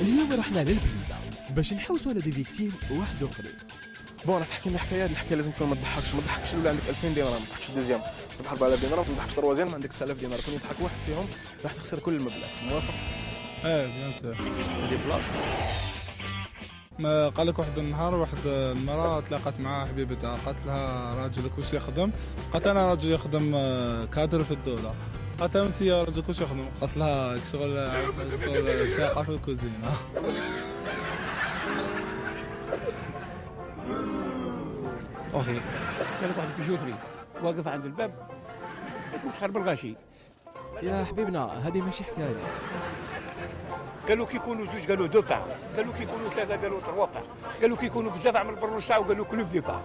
اليوم رحنا للبلدة باش نحوسوا على دي فيكتيم واحد اخرين. بون راح تحكي لنا حكايه، الحكايه لازم تكون ما تضحكش الاولى عندك 2000 دينار، ما تضحكش الدوزيام تضحك 4000 دينار، ما تضحكش التروازيام عندك 6000 دينار، كون يضحك واحد فيهم راح تخسر كل المبلغ. موافق؟ بيان سور. هذه بلاص ما قال لك واحد النهار واحد المراه تلاقت مع حبيبتها، قالت لها راجلك واش يخدم؟ قالت انا راجل يخدم كادر في الدوله. قالت لها انت يا راجلك واش يخدم؟ قالت لها شغل كاقه في الكوزينه. اخي كان لك واحد البيجوتري واقف عند الباب مسخر بالغاشي. يا حبيبنا هذه ماشي حكايه. قالوا كي يكونوا زوج قالوا دو باع، قالوا كي يكونوا ثلاثه قالوا تروا باع، قالوا كي يكونوا بزاف عمل بالرشا وقالوا كلوف دي باع.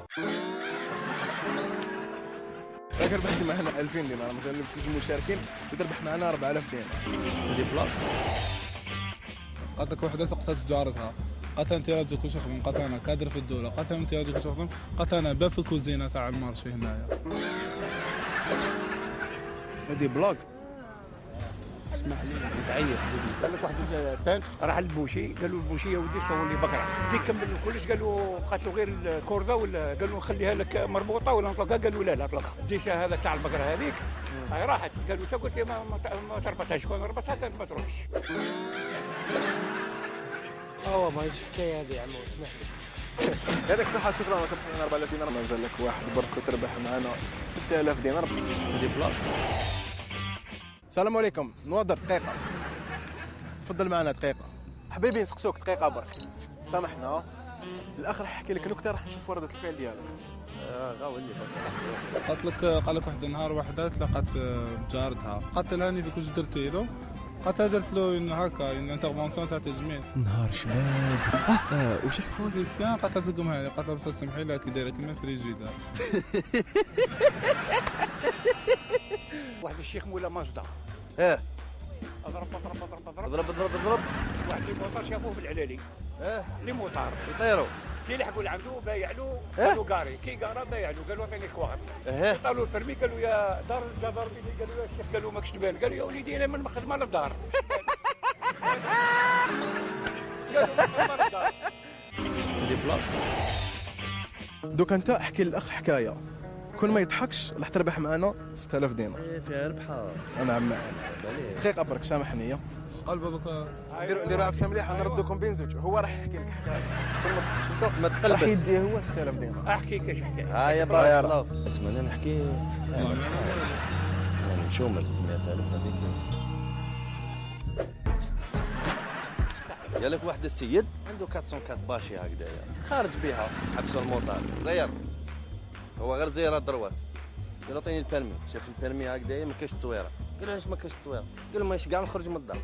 راك ربحتي معنا 2000 دينار مثلا بزوج المشاركين وتربح معنا 4000 دينار. هذه بلاص قالت لك وحده سقسات جارتها، قالت لها انت راجلك واش يخدم؟ قالت لها انا كادر في الدوله. قالت لها انت راجلك واش يخدم؟ قالت لها انا باب في الكوزينه تاع المارشي هنايا. هذه بلوك. اسمح لي تعيط. قال لك واحد الثاني راح للبوشي، قال له البوشي يا ودي سوي لي بقره، كي كمل كلش قال له بقات له غير الكورده ولا قال له نخليها لك مربوطه ولا نطلقها؟ قال له لا اطلقها. الديشه هذا تاع البقره هذيك هاي راحت، قال له قلت لي ما تربطهاش، كون ربطها كانت ما تروحش. ماهيش حكايه هذه يا عمو، اسمح لي. يعطيك الصحة، شكرا راك ربحت 4000 دينار، مازال لك واحد برك وتربح معنا 6000 دينار. هذه بلاص. السلام عليكم، نوضر دقيقة. تفضل معنا دقيقة. حبيبي نسقسوك دقيقة برك. سامحنا. الأخ راح يحكي لك نكتة راح نشوف وردة الفعل ديالك. قالت لك قال لك واحد النهار وحده تلاقات بجارتها، قالت لها اني واش درتي له؟ قالت لها درت له انه هكا ان انترفونسيون تاع تجميل. نهار شباب. وش تقول؟ بوزيسيون. قالت لها سقمها لي، قالت لها بس سمحي لها كي دايره كيما فريجيدار. واحد الشيخ مولا مصدر اضرب واحد اللي موطار شافوه بالعلالي. اللي موطار يطيروا كي لحقوا لعندو بايع له، قالوا قاري، كي قارا بايع له، قالوا اعطيني كوار. عطاو البرمي، قالوا يا دار الجدار، قالوا يا شيخ، قالوا ماكش تبان، قالوا يا وليدي انا من خدمه للدار. قالوا من خدمه للدار. هذه بلاص. دوك انت احكي للاخ حكايه، كل ما يضحكش راح تربح معنا 6000 دينار. فيها ربحه. نعم. دقيقه برك سامحني. قلب هذوك نديروا عفسه مليحه نردوكم بين زوج. هو راح يحكي لك حكايه، كل ما تضحكش انت ما راح تقلبش. يديه هو 6000 دينار. احكي كاش حكايه. ها يا بارك الله. اسمع انا نحكي نمشيو من 600000 هذيك. قال لك واحد السيد عنده 404 باشي هكذايا، خارج بها حبسوا الموطار زير، هو غير زير الدروات. قال له عطيني البيرمي، شاف البيرمي هكذايا ما كاش تصويره. قال له علاش ما كاش تصويره؟ قال له ماشي كاع نخرج من الدار.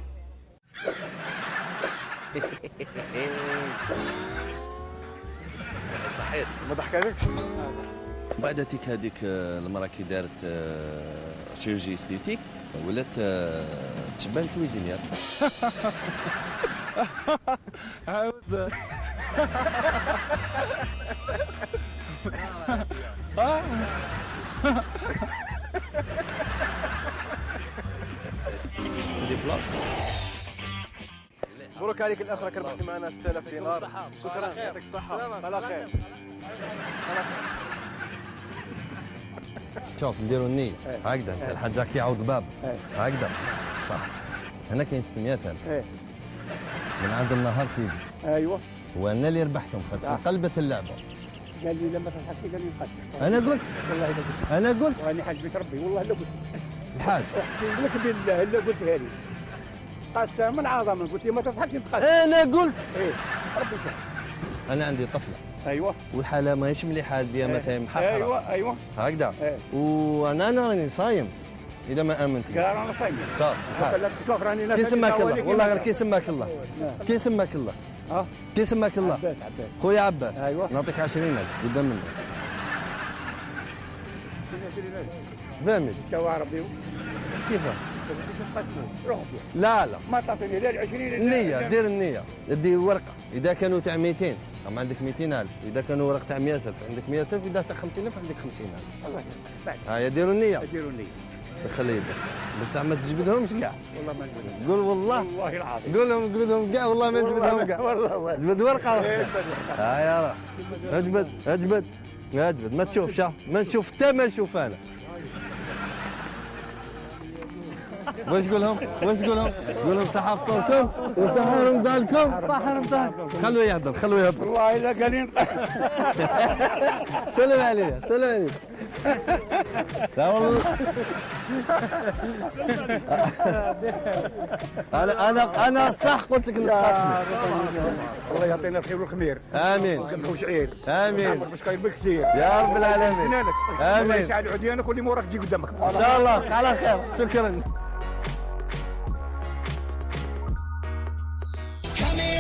صحيت ما ضحكالكش. بعد تيك هذيك المراه كي دارت شيرجي استيتيك ولات تبان كويزينيات. عاود. هذه بلاص. مبروك عليك الاخ، راك ربحتي معنا 6000 دينار. شكرا، يعطيك الصحه. على خير. شوف نديروا النية هكذا، الحاج كيعوض باب هكذا صح. هنا كاين 600000 من عند النهار تيجي. ايوه وانا اللي ربحتهم خاطر قلبت اللعبه. قال لي لما تضحكي قال لي نقتل. انا قلت والله الا قلت، انا قلت راني حاج بيت ربي والله الا قلت. الحاج اقسم لك بالله الا قلتها لي. قسما من عظما قلت لي ما تضحكش نتقتل. انا قلت ربي يسهل. انا عندي طفله ايوه والحاله ماهيش مليحه ديالها مثلا محرحره ايوه هكذا. وانا راني صايم اذا ما امنتي. قال انا صايم. شوف راني كي سماك الله والله غير كي سماك الله. كي سماك الله كي سماك الله. عباس خويا عباس ايوه نعطيك 20000 قدام الناس. فهمت تو ربي كيفاه؟ روح لا ما تعطيني لا 20 النية. دير النية، دي ورقة إذا كانوا تاع 200 أما عندك 200000، إذا كانوا ورق تاع 100000 عندك 100000، إذا تاع 50000 عندك 50000. الله يبارك. هيا ديروا النية. ديروا النية. خلي يدك بصح ما تجبدهمش كاع. والله ما نجبدهم. قول والله. والله العظيم. قول لهم جبدهم كاع والله ما نجبدهم كاع. والله جبد ورقه. يا راه اجبد اجبد اجبد ما تشوفش ما نشوف حتى ما نشوف انا. واش تقول لهم؟ واش تقول لهم؟ تقول لهم صحة فطوركم وصحة رمضانكم. صح رمضان. خلوه يهضر خلوه يهضر. والله الا قالين. سلم عليه سلم عليه. لا والله انا صح قلت لك نتقاسم. الله يعطينا الخير والخمير. امين ونقدموا شعير. امين باش خير بكثير. يا رب العالمين. الله امين يسعد عديانك واللي موراك تجي قدامك. ان شاء الله على خير. شكرا.